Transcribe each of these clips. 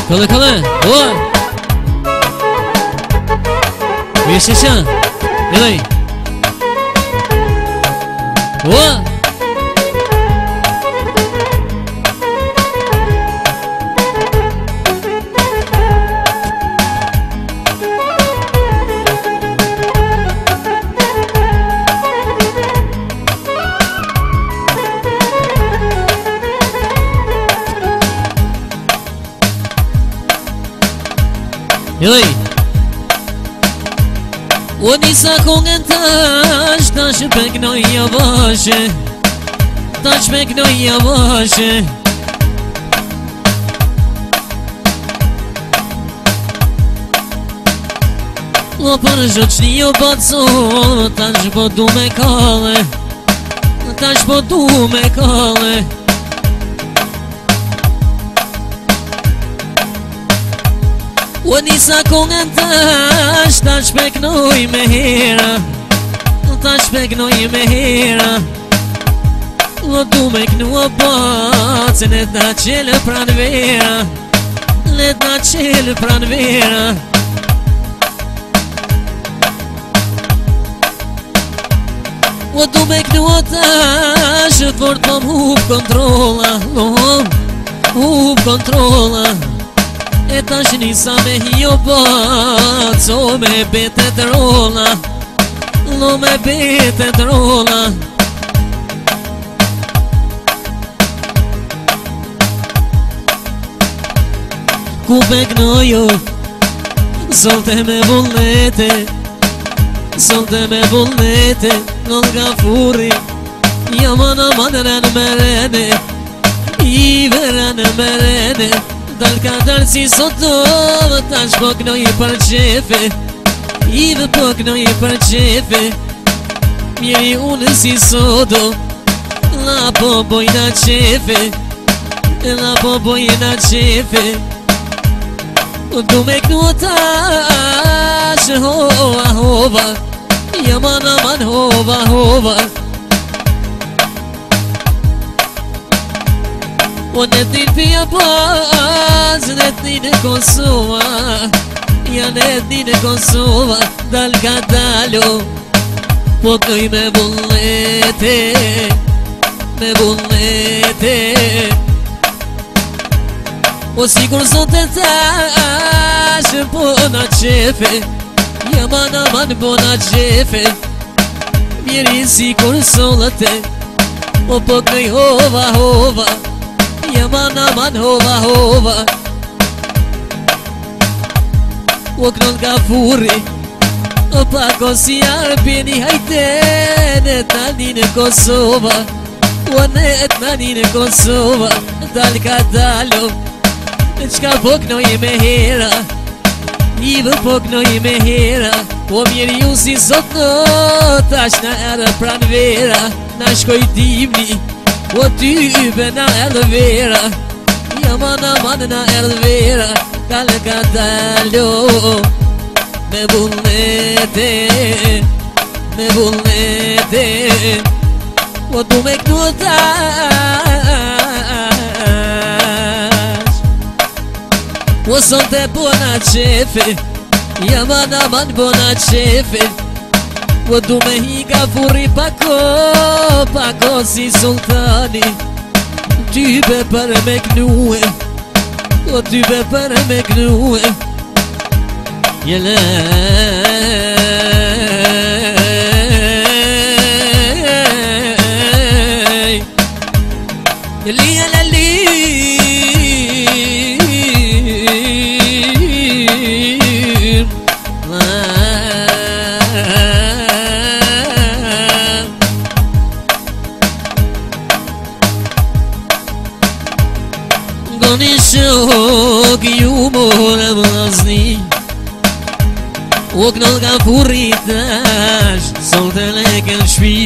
Kalle, oj! Visheshan, Ilay. Oj! Ilay. O nisa kongën tash peknoj javashe, tash peknoj javashe. O për zhoqni o baco, tash po du me kalle, tash po du me kalle. O nisa kongën tash peknoj me hera, tash peknoj me hera. O du me knua pacën e ta qelë pran vera, le ta qelë pran vera. O du me knua tash fort po m'hub kontrola, m'hub kontrola. E tash nisa me hio baco, me betet rola, lo me betet rola. Ku peknojo, solte me vullnete, solte me vullnete, non nga furri, jamana madren merene, i veren merene. Dal ka dalë si soto, tash po knoj për qefe, i dhe po knoj për qefe. Mjeri unë si soto, la po bojna qefe, la po bojna qefe. Du me knua tash, hova hova, jaman aman hova hova. O netin pia pas, netin e Kosova, ja netin e Kosova, dal ka dalo, po knoj me vullnete, me vullnete. O sigur sot e tash, po na qefe, jaman aman po na qefe. Mjeri sigur solate, o po knoj hova hova, jaman aman hova hova. O knon ka furri, o pako si arbeni hajte, net nani në Kosova, o net nani në Kosova, dal ka dalo, qka po knoj me hera, i vë po knoj me hera. O mjeri ju si sot në, tash na erë pran vera, na shkoj dimni, o tybe na erdhë vera, jaman aman na erdhë vera. Dal ka dalo, me vullnete, me vullnete. O du me knua tash, o sonte bona qefe, jaman aman bona qefe. O du me higa furri pako, pako si sultani, tybe për me knue, o tybe për me knue. Jelej, jeli jeleli, goni shok ju mora vlazni, o knall ka furri tash, solte leke në shpi.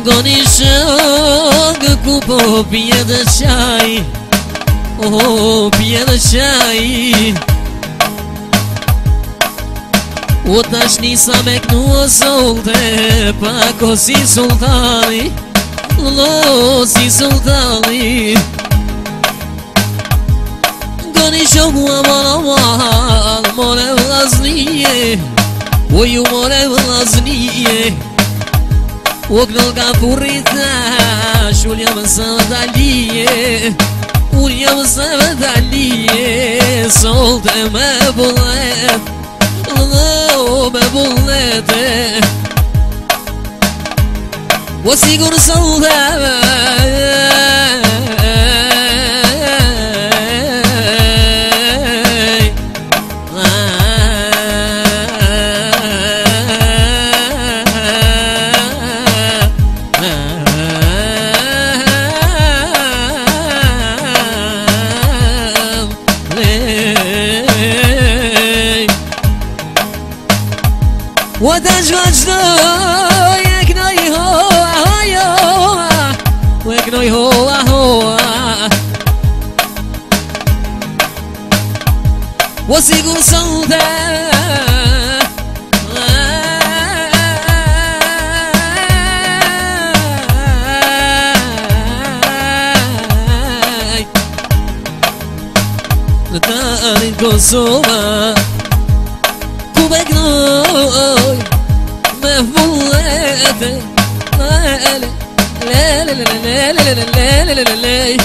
Goni shok ku po pje dhe qaj, o pje dhe qaj. O tash nisa me knua solte, pako si sultani, lo si sultani. Shumë aman more vllaznije O ju more vllaznije O kënëll ka furrita Unë jam së vëdalije Unë jam së vëdalije Solte me bullet Me bullete O sigur solte وتجوجناي يكناي هو ويكناي هو وسيقول صوته نتاري كوسوما كوبكناي مفولته لا لا لا لا لا لا لا لا لا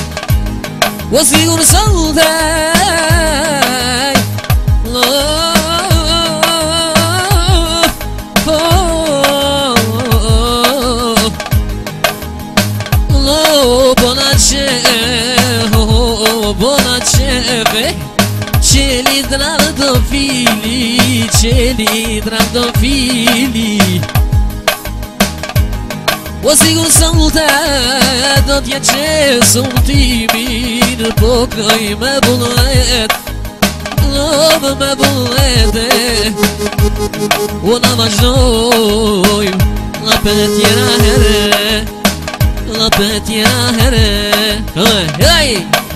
وصير صوتي Celi drandofili O sigur salta do t'ja që sultimin Po këj me bullet me bullete O na vazhdoj La për tjera here La për tjera here Hej